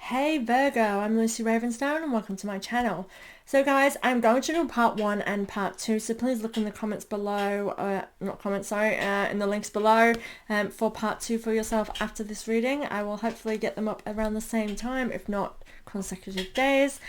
Hey Virgo, I'm Lucy Ravenstone and welcome to my channel. So guys, I'm going to do part 1 and part 2, so please look in the comments below, in the links below for part 2 for yourself after this reading. I will hopefully get them up around the same time, if not consecutive days.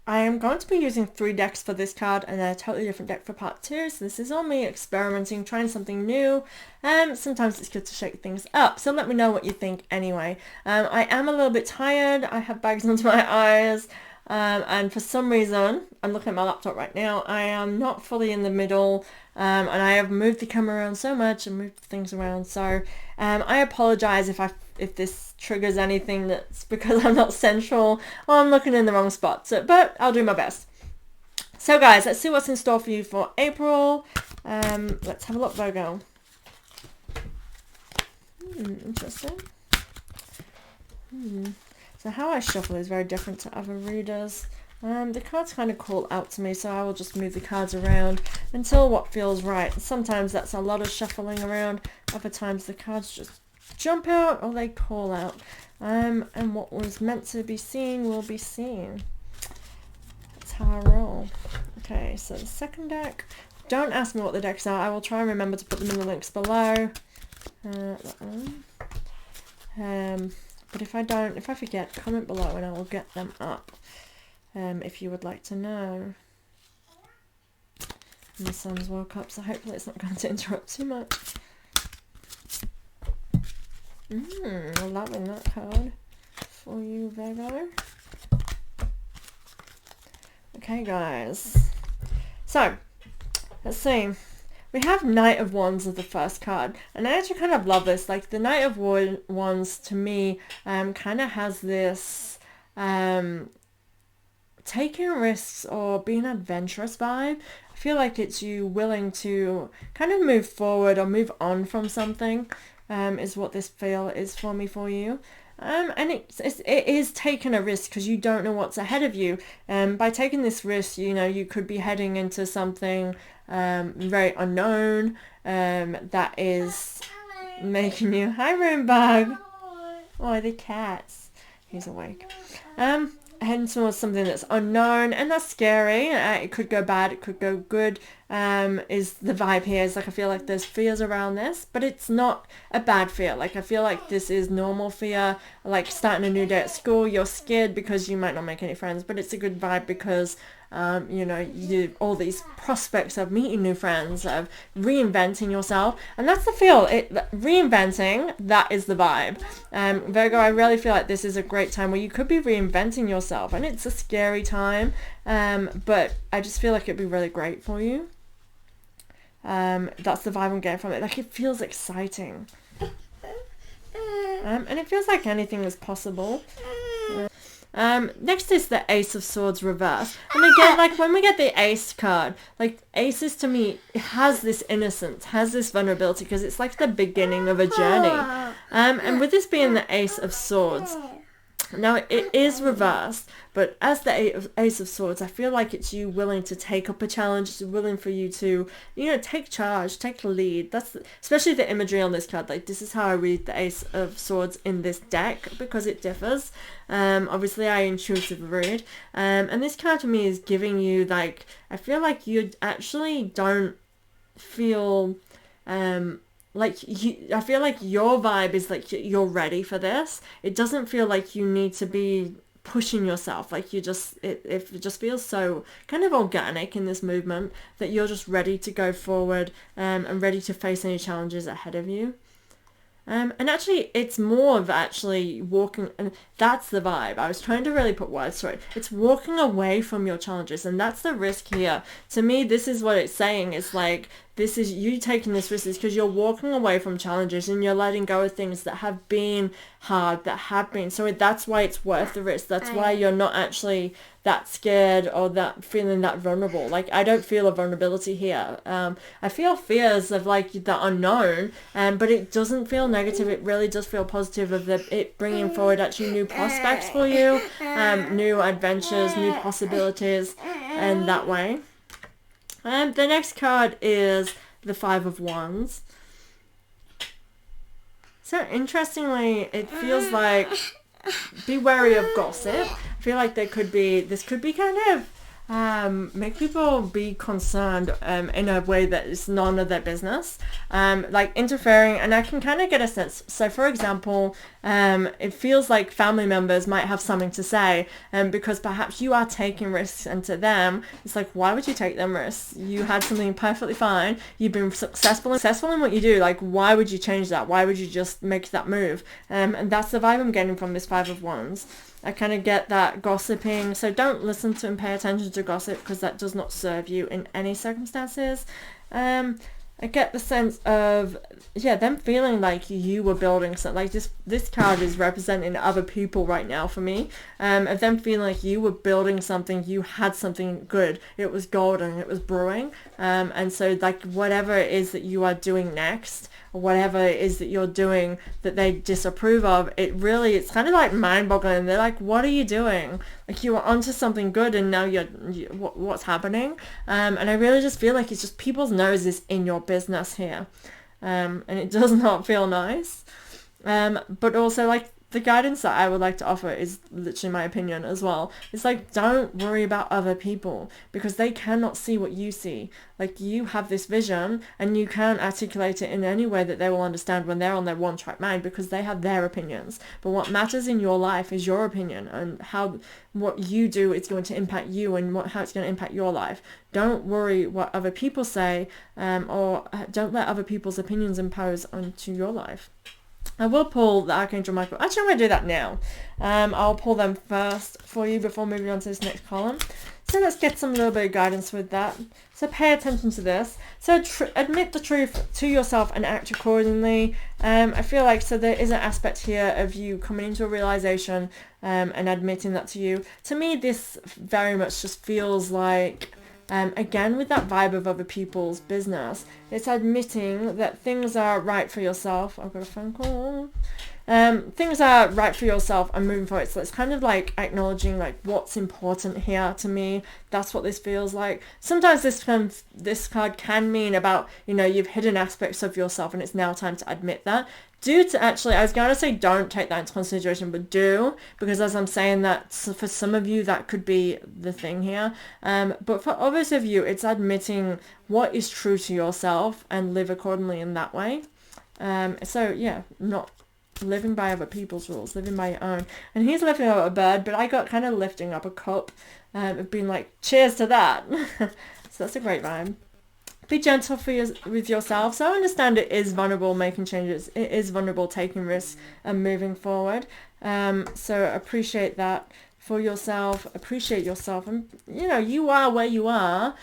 I am going to be using 3 decks for this card and a totally different deck for part 2, so this is all me experimenting, trying something new. Sometimes it's good to shake things up, so let me know what you think anyway. I am a little bit tired, I have bags under my eyes, and for some reason, I'm looking at my laptop right now, I am not fully in the middle, and I have moved the camera around so much and moved things around, so I apologize if this triggers anything. That's because I'm not central or I'm looking in the wrong spot, but I'll do my best. So guys, let's see what's in store for you for April. Let's have a look, Virgo. Interesting. So how I shuffle is very different to other readers. The cards kind of call out to me, so I will just move the cards around until what feels right. Sometimes that's a lot of shuffling around, other times the cards just jump out or they call out. And what was meant to be seen will be seen. That's how I roll. Okay, so the second deck. Don't ask me what the decks are. I will try and remember to put them in the links below. That one. But if I forget, comment below and I will get them up. If you would like to know. And the sun's woke up, so hopefully it's not going to interrupt too much. Loving that card for you, Virgo. Okay, guys. So, let's see. We have Knight of Wands as the first card, and I actually kind of love this. Like, the Knight of Wands, to me, kind of has this taking risks or being adventurous vibe. I feel like it's you willing to kind of move forward or move on from something. Is what this feel is for me for you. And it is taking a risk because you don't know what's ahead of you. By taking this risk, you know, you could be heading into something very unknown that is making you... Hi, Roomebug! Oh, the cats. He's awake. Heading towards something that's unknown, and that's scary. It could go bad, it could go good, is the vibe here. Is like, I feel like there's fears around this, but it's not a bad fear. Like, I feel like this is normal fear, like starting a new day at school. You're scared because you might not make any friends, but it's a good vibe because you know, all these prospects of meeting new friends, of reinventing yourself, and that's the feel. Reinventing, that is the vibe. Virgo, I really feel like this is a great time where you could be reinventing yourself, and it's a scary time, but I just feel like it'd be really great for you. That's the vibe I'm getting from it. Like, it feels exciting, and it feels like anything is possible. Next is the Ace of Swords reverse. And again, like, when we get the Ace card, like, Aces to me, it has this innocence, has this vulnerability, because it's like the beginning of a journey. And with this being the Ace of Swords, now it is reversed, but as the Ace of Swords, I feel like it's you willing to take up a challenge. It's willing for you to, you know, take charge, take the lead. That's especially the imagery on this card. Like, this is how I read the Ace of Swords in this deck, because it differs. Obviously I intuitively read. And this card to me is giving you, like, I feel like you actually don't feel... I feel like your vibe is like you're ready for this. It doesn't feel like you need to be pushing yourself. Like, it just feels so kind of organic in this movement that you're just ready to go forward and ready to face any challenges ahead of you. And actually, it's more of actually walking, and that's the vibe. I was trying to really put words to it. It's walking away from your challenges, and that's the risk here. To me, this is what it's saying. It's like, this is you taking this risk is because you're walking away from challenges and you're letting go of things that have been hard, that have been. So that's why it's worth the risk. That's why you're not actually that scared or that feeling that vulnerable. Like, I don't feel a vulnerability here. I feel fears of, like, the unknown, but it doesn't feel negative. It really does feel positive of it bringing forward actually new prospects for you, new adventures, new possibilities, and that way. The next card is the Five of Wands. So interestingly, it feels like be wary of gossip. I feel like this could be kind of make people be concerned in a way that is none of their business, like interfering. And I can kind of get a sense. So for example, it feels like family members might have something to say, because perhaps you are taking risks, and to them it's like, why would you take them risks? You had something perfectly fine, you've been successful in what you do, like why would you change that? Why would you just make that move? And that's the vibe I'm getting from this Five of Wands. I kind of get that gossiping, so don't listen to and pay attention to gossip, because that does not serve you in any circumstances. I get the sense of, them feeling like you were building something. Like this card is representing other people right now for me, of them feeling like you were building something, you had something good, it was golden, it was brewing, and so like whatever it is that you are doing next, or whatever it is that you're doing that they disapprove of, it's kind of like mind-boggling. They're like, what are you doing? Like you were onto something good, and now what's happening? And I really just feel like it's just people's nose is in your business here, and it does not feel nice. But also, like, the guidance that I would like to offer is literally my opinion as well. It's like, don't worry about other people, because they cannot see what you see. Like, you have this vision and you can't articulate it in any way that they will understand when they're on their one-track mind, because they have their opinions. But what matters in your life is your opinion, and how what you do is going to impact you, and how it's going to impact your life. Don't worry what other people say, or don't let other people's opinions impose onto your life. I will pull the Archangel Michael. Actually, I'm going to do that now. I'll pull them first for you before moving on to this next column. So let's get some little bit of guidance with that. So pay attention to this. So admit the truth to yourself and act accordingly. I feel like, so there is an aspect here of you coming into a realization, and admitting that to you. To me, this very much just feels like, again, with that vibe of other people's business, it's admitting that things are right for yourself. I've got a phone call. Things are right for yourself and moving forward. So it's kind of like acknowledging like what's important here to me. That's what this feels like. Sometimes this card can mean about, you've hidden aspects of yourself and it's now time to admit that. I was going to say don't take that into consideration, but do, because as I'm saying that, for some of you that could be the thing here, but for others of you, it's admitting what is true to yourself and live accordingly in that way. Not living by other people's rules, living by your own. And he's lifting up a bird, but I got kind of lifting up a cup, of being like, cheers to that. So that's a great vibe. Be gentle with yourself. So I understand it is vulnerable making changes. It is vulnerable taking risks and moving forward. So appreciate that for yourself. Appreciate yourself. And, you are where you are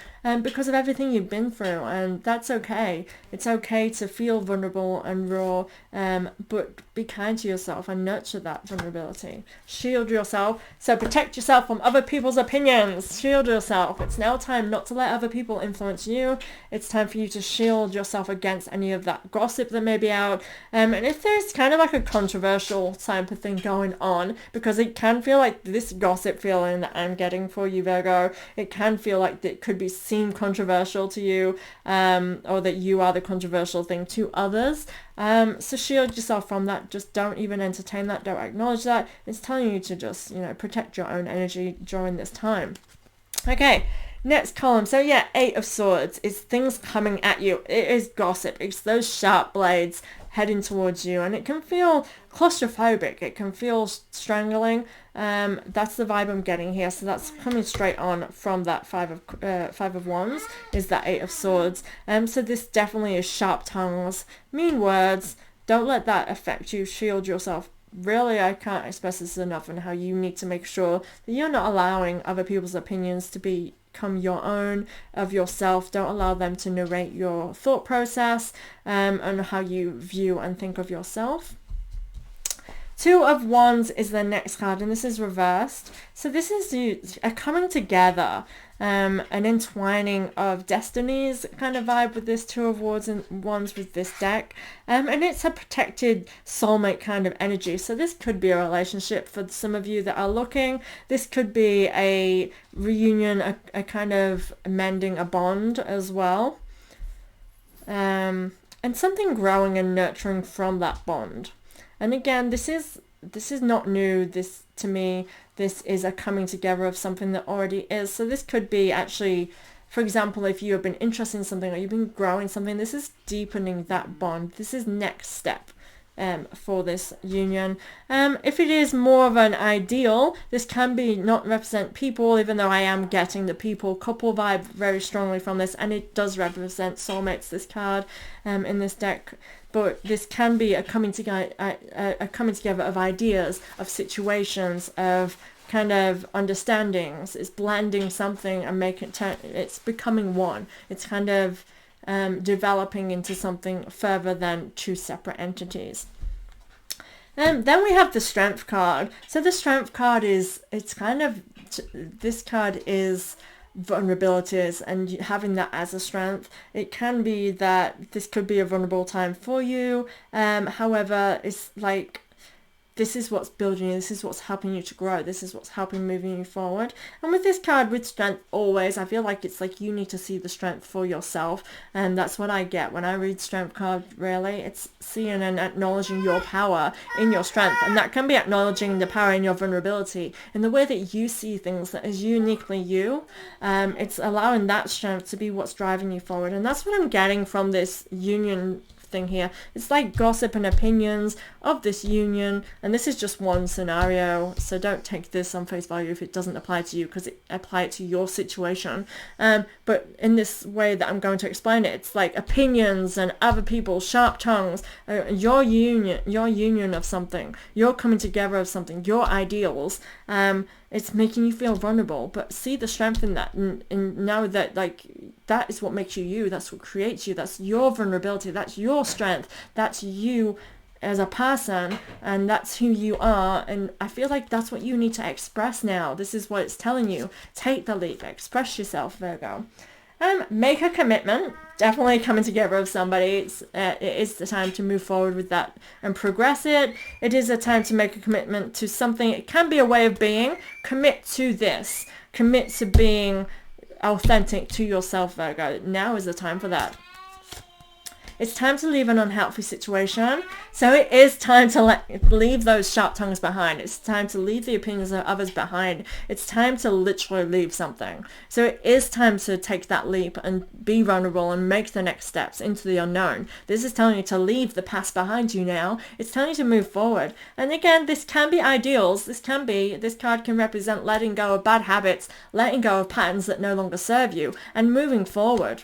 because of everything you've been through. And that's okay. It's okay to feel vulnerable and raw. But be kind to yourself and nurture that vulnerability. Shield yourself. So protect yourself from other people's opinions. Shield yourself. It's now time not to let other people influence you. It's time for you to shield yourself against any of that gossip that may be out. And if there's kind of like a controversial type of thing going on, because it can feel like this gossip feeling that I'm getting for you, Virgo, it can feel like it could seem controversial to you, or that you are the controversial thing to others. So shield yourself from that. Just don't even entertain that. Don't acknowledge that. It's telling you to just, protect your own energy during this time. Okay, next column. So yeah, 8 of Swords. It's things coming at you. It is gossip. It's those sharp blades heading towards you, and it can feel claustrophobic. It can feel strangling. That's the vibe I'm getting here. So that's coming straight on from that five of Wands, is that 8 of Swords. So this definitely is sharp tongues, mean words. Don't let that affect you. Shield yourself. Really, I can't express this enough, and how you need to make sure that you're not allowing other people's opinions to become your own of yourself. Don't allow them to narrate your thought process, and how you view and think of yourself. 2 of Wands is the next card, and this is reversed. So this is a coming together, an entwining of destinies kind of vibe with this 2 of Wands with this deck. And it's a protected soulmate kind of energy. So this could be a relationship for some of you that are looking. This could be a reunion, a kind of mending a bond as well. And something growing and nurturing from that bond. And again, this is not new. This, to me, this is a coming together of something that already is. So this could be actually, for example, if you have been interested in something or you've been growing something, this is deepening that bond. This is next step for this union. If it is more of an ideal, this can be not represent people, even though I am getting the people couple vibe very strongly from this, and it does represent soulmates, this card in this deck. But this can be a coming together of ideas, of situations, of kind of understandings. It's blending something and it's becoming one. It's kind of developing into something further than two separate entities. Then we have the Strength card. So the Strength card is vulnerabilities and having that as a strength. It can be that this could be a vulnerable time for you. However, it's like, this is what's building you, this is what's helping you to grow, this is what's helping moving you forward. And with this card, with strength, always, I feel like it's like you need to see the strength for yourself. And that's what I get when I read strength card, really. It's seeing and acknowledging your power in your strength. And that can be acknowledging the power in your vulnerability, in the way that you see things that is uniquely you. It's allowing that strength to be what's driving you forward. And that's what I'm getting from this union thing here. It's like gossip and opinions of this union, and this is just one scenario, so don't take this on face value if it doesn't apply to you, because it apply it to your situation. But in this way that I'm going to explain it, it's like opinions and other people's sharp tongues, your union of something, your coming together of something, your ideals. It's making you feel vulnerable, but see the strength in that, and know that, like, that is what makes you you. That's what creates you. That's your vulnerability. That's your strength. That's you as a person, and that's who you are. And I feel like that's what you need to express now. This is what it's telling you. Take the leap. Express yourself, Virgo. Make a commitment. Definitely coming together with somebody. It is the time to move forward with that and progress it. It is a time to make a commitment to something. It can be a way of being. Commit to this. Commit to being authentic to yourself, Virgo. Now is the time for that. It's time to leave an unhealthy situation. So it is time to leave those sharp tongues behind. It's time to leave the opinions of others behind. It's time to literally leave something. So it is time to take that leap and be vulnerable and make the next steps into the unknown. This is telling you to leave the past behind you now. It's telling you to move forward. And again, this can be ideals. This card can represent letting go of bad habits, letting go of patterns that no longer serve you, and moving forward.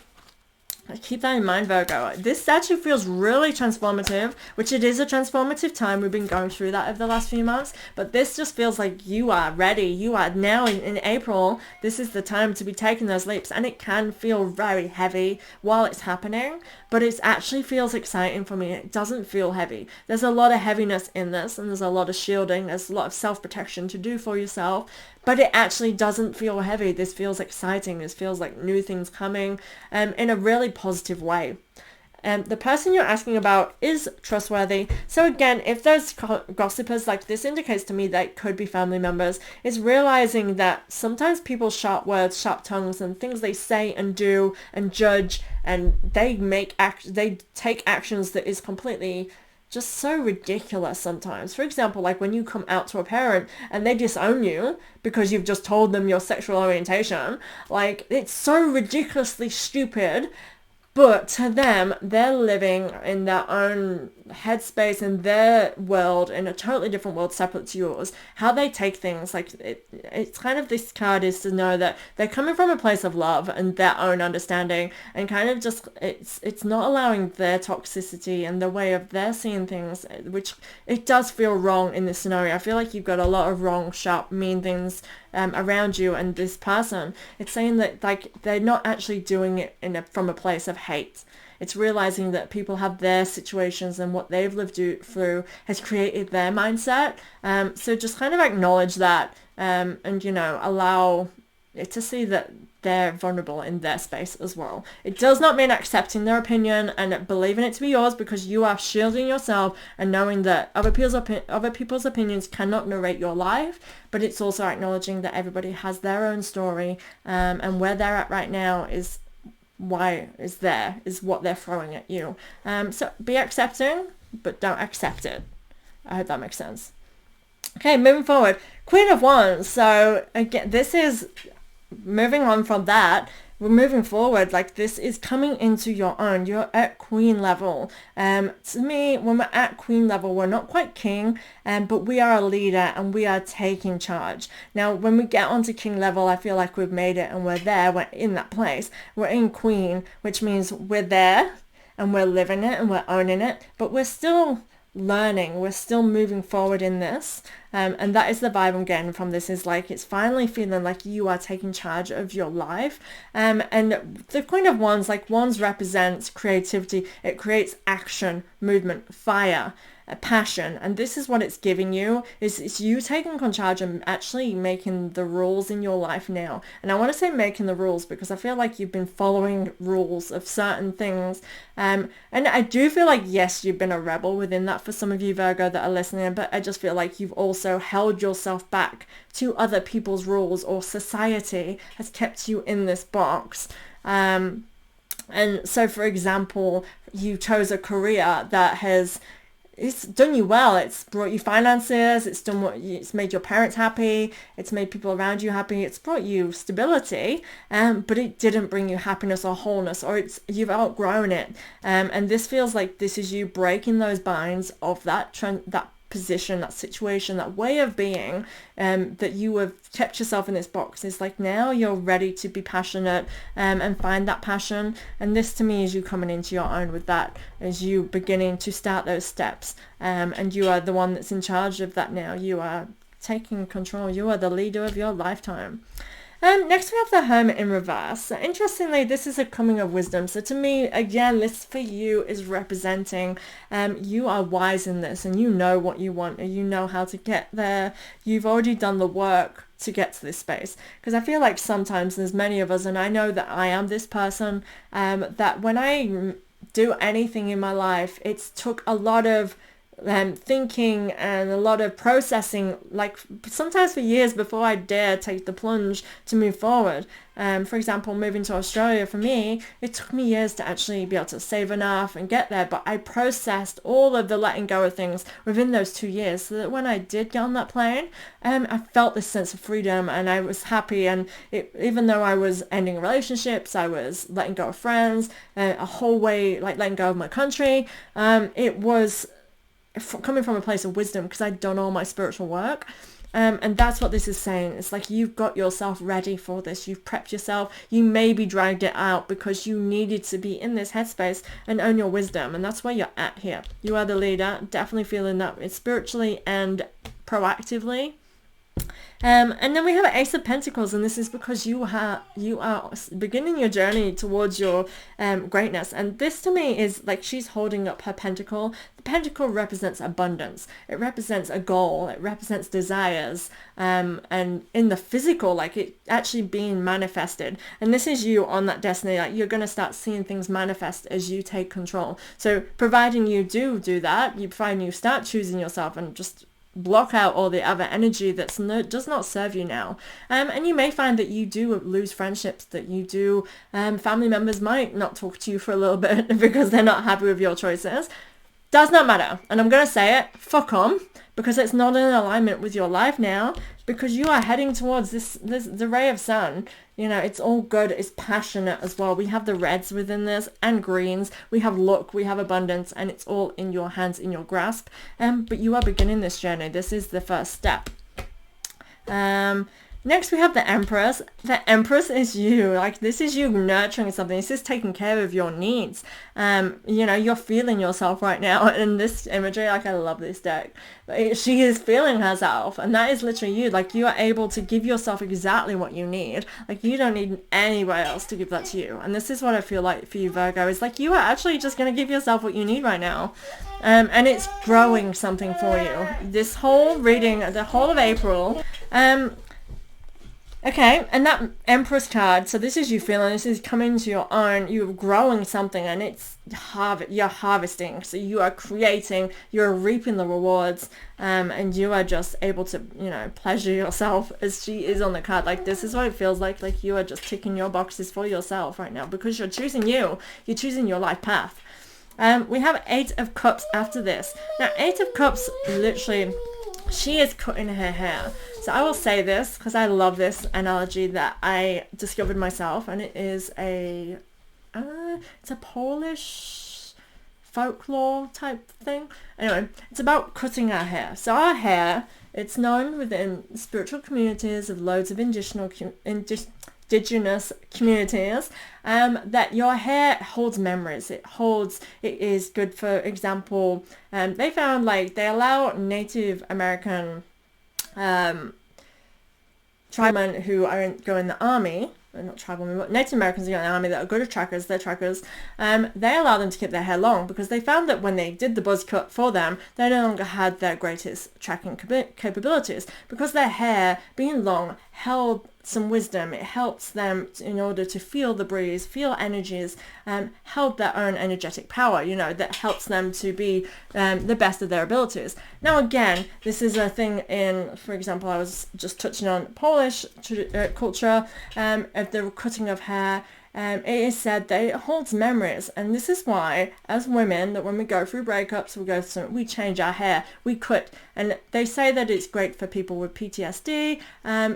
Keep that in mind, Virgo. This actually feels really transformative, which it is a transformative time. We've been going through that over the last few months, but this just feels like you are ready. You are now in April. This is the time to be taking those leaps, and it can feel very heavy while it's happening, but it actually feels exciting for me. It doesn't feel heavy. There's a lot of heaviness in this, and there's a lot of shielding. There's a lot of self-protection to do for yourself, but it actually doesn't feel heavy. This feels exciting. This feels like new things coming in a really positive way. The person you're asking about is trustworthy. So again, if there's gossipers, like, this indicates to me that it could be family members, is realizing that sometimes people's sharp words, sharp tongues, and things they say and do and judge, and they take actions that is completely just so ridiculous sometimes. For example, like when you come out to a parent and they disown you because you've just told them your sexual orientation, like, it's so ridiculously stupid. But to them, they're living in their own headspace, in their world, in a totally different world separate to yours. How they take things, like, it's kind of, this card is to know that they're coming from a place of love and their own understanding, and kind of just, it's not allowing their toxicity and the way of their seeing things, which it does feel wrong in this scenario. I feel like you've got a lot of wrong, sharp, mean things around you and this person. It's saying that, like, they're not actually doing it from a place of hate. It's realizing that people have their situations, and what they've lived through has created their mindset. So just kind of acknowledge that, and, you know, allow it to see that they're vulnerable in their space as well. It does not mean accepting their opinion and believing it to be yours, because you are shielding yourself and knowing that other people's opinions cannot narrate your life. But it's also acknowledging that everybody has their own story, and where they're at right now is what they're throwing at you. So be accepting, but don't accept it. I hope that makes sense. Okay, moving forward. Queen of Wands. So again, this is moving on from that. We're moving forward, like this is coming into your own. You're at queen level. To me, when we're at queen level, we're not quite king, but we are a leader and we are taking charge. Now, when we get onto king level, I feel like we've made it and we're there. We're in that place. We're in queen, which means we're there and we're living it and we're owning it, but we're still learning, we're still moving forward in this, and that is the vibe I'm getting from this, is like it's finally feeling like you are taking charge of your life. And the Queen of Wands, like wands represents creativity. It creates action, movement, fire, passion, and this is what it's giving you, is it's you taking charge and actually making the rules in your life now. And I want to say making the rules because I feel like you've been following rules of certain things, and I do feel like, yes, you've been a rebel within that for some of you Virgo that are listening, but I just feel like you've also held yourself back to other people's rules, or society has kept you in this box. And so for example, you chose a career that has, it's done you well, it's brought you finances, it's made your parents happy, it's made people around you happy, it's brought you stability, but it didn't bring you happiness or wholeness, or you've outgrown it, and this feels like this is you breaking those binds of that position, that situation, that way of being, that you have kept yourself in this box. It's like now you're ready to be passionate, and find that passion, and this to me is you coming into your own with that, as you beginning to start those steps, and you are the one that's in charge of that now. You are taking control. You are the leader of your lifetime. Next we have the Hermit in reverse. So interestingly, this is a coming of wisdom. So to me, again, this for you is representing you are wise in this, and you know what you want, and you know how to get there. You've already done the work to get to this space, because I feel like sometimes there's many of us, and I know that I am this person, that when I do anything in my life, it's took a lot of thinking and a lot of processing, like sometimes for years before I dare take the plunge to move forward. For example, moving to Australia for me, it took me years to actually be able to save enough and get there, but I processed all of the letting go of things within those 2 years, so that when I did get on that plane, I felt this sense of freedom and I was happy. And even though I was ending relationships, I was letting go of friends, a whole way, like letting go of my country, it was coming from a place of wisdom, because I'd done all my spiritual work, and that's what this is saying. It's like you've got yourself ready for this. You've prepped yourself. You maybe dragged it out because you needed to be in this headspace and own your wisdom, and that's where you're at here. You are the leader, definitely feeling that spiritually and proactively. And then we have Ace of Pentacles, and this is because you are beginning your journey towards your greatness. And this to me is like she's holding up her pentacle. The pentacle represents abundance. It represents a goal. It represents desires. And in the physical, like it actually being manifested. And this is you on that destiny. Like you're going to start seeing things manifest as you take control. So providing you do that, providing you start choosing yourself and just block out all the other energy that does not serve you now, and you may find that you do lose friendships, that you do family members might not talk to you for a little bit because they're not happy with your choices. Does not matter, and I'm gonna say it, fuck 'em, because it's not in alignment with your life now, because you are heading towards the ray of sun. You know, it's all good. It's passionate as well. We have the reds within this and greens. We have luck, we have abundance, and it's all in your hands, in your grasp. But you are beginning this journey. This is the first step. Next we have the Empress. The Empress is you. Like this is you nurturing something. This is taking care of your needs. You know, you're feeling yourself right now in this imagery. Like I love this deck. But she is feeling herself, and that is literally you. Like you are able to give yourself exactly what you need. Like you don't need anybody else to give that to you. And this is what I feel like for you, Virgo, is like you are actually just going to give yourself what you need right now. And it's growing something for you. This whole reading, the whole of April, okay, and that Empress card, so this is you feeling, this is coming to your own, you're growing something, and it's you're harvesting, so you are creating, you're reaping the rewards, and you are just able to, you know, pleasure yourself as she is on the card. Like this is what it feels like you are just ticking your boxes for yourself right now, because you're choosing you're choosing your life path. We have Eight of Cups after this. Now, Eight of Cups, literally, she is cutting her hair. So I will say this because I love this analogy that I discovered myself, and it is it's a Polish folklore type thing. Anyway, it's about cutting our hair. So our hair, it's known within spiritual communities of loads of indigenous communities, that your hair holds memories. It is good. For example, they found they allow Native American tribesmen who go in the army, not tribal, but Native Americans who go in the army that are good at trackers, they're trackers, they allow them to keep their hair long because they found that when they did the buzz cut for them, they no longer had their greatest tracking capabilities because their hair, being long, held some wisdom. It helps them in order to feel the breeze, feel energies, held their own energetic power, that helps them to be the best of their abilities. Now again, this is a thing in, for example, I was just touching on Polish culture, of the cutting of hair. It is said that it holds memories, and this is why, as women, that when we go through breakups, we change our hair, we cut, and they say that it's great for people with PTSD.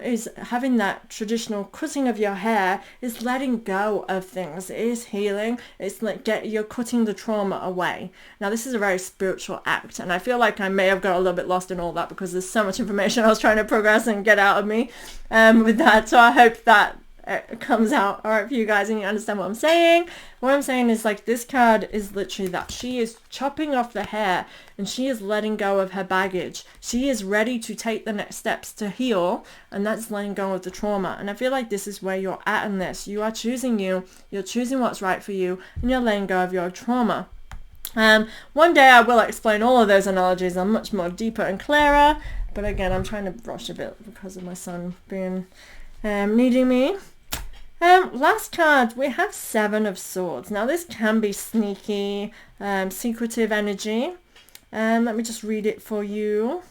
Is having that traditional cutting of your hair is letting go of things. It is healing. It's you're cutting the trauma away. Now, this is a very spiritual act, and I feel like I may have got a little bit lost in all that because there's so much information I was trying to progress and get out of me with that. So I hope that it comes out all right for you guys and you understand what I'm saying. What I'm saying is this card is literally that she is chopping off the hair and she is letting go of her baggage. She is ready to take the next steps to heal, and that's letting go of the trauma. And I feel like this is where you're at in this. You are choosing you're choosing what's right for you, and you're letting go of your trauma. One day I will explain all of those analogies. I'm much more deeper and clearer, but again, I'm trying to rush a bit because of my son being needing me. Last card, we have Seven of Swords. Now this can be sneaky, secretive energy. Let me just read it for you.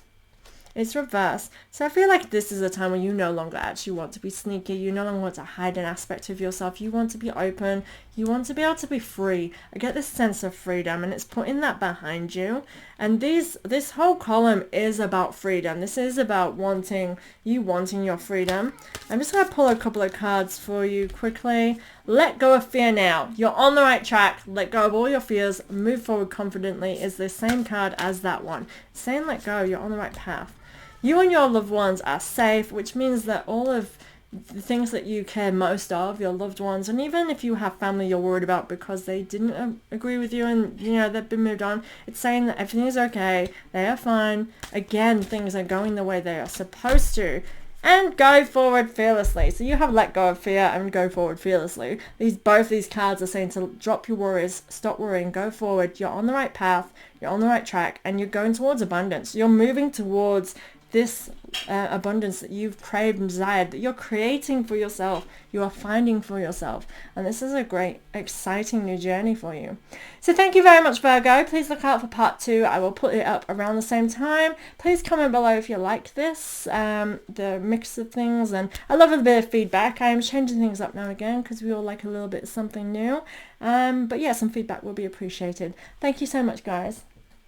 It's reversed. So I feel like this is a time when you no longer actually want to be sneaky. You no longer want to hide an aspect of yourself. You want to be open. You want to be able to be free. I get this sense of freedom, and it's putting that behind you. And this whole column is about freedom. This is about wanting your freedom. I'm just going to pull a couple of cards for you quickly. Let go of fear now. You're on the right track. Let go of all your fears. Move forward confidently is the same card as that one. Saying let go, you're on the right path. You and your loved ones are safe, which means that all of the things that you care most of, your loved ones, and even if you have family you're worried about because they didn't agree with you and they've been moved on, it's saying that everything is okay, they are fine. Again, things are going the way they are supposed to. And go forward fearlessly. So you have let go of fear and go forward fearlessly. Both these cards are saying to drop your worries, stop worrying, go forward. You're on the right path, you're on the right track, and you're going towards abundance. You're moving towards this abundance that you've craved and desired, that you're creating for yourself, you are finding for yourself. And this is a great, exciting new journey for you. So thank you very much, Virgo. Please look out for part 2. I will put it up around the same time. Please comment below if you like this, the mix of things. And I love a bit of feedback. I am changing things up now and again because we all like a little bit of something new. But yeah, some feedback will be appreciated. Thank you so much, guys.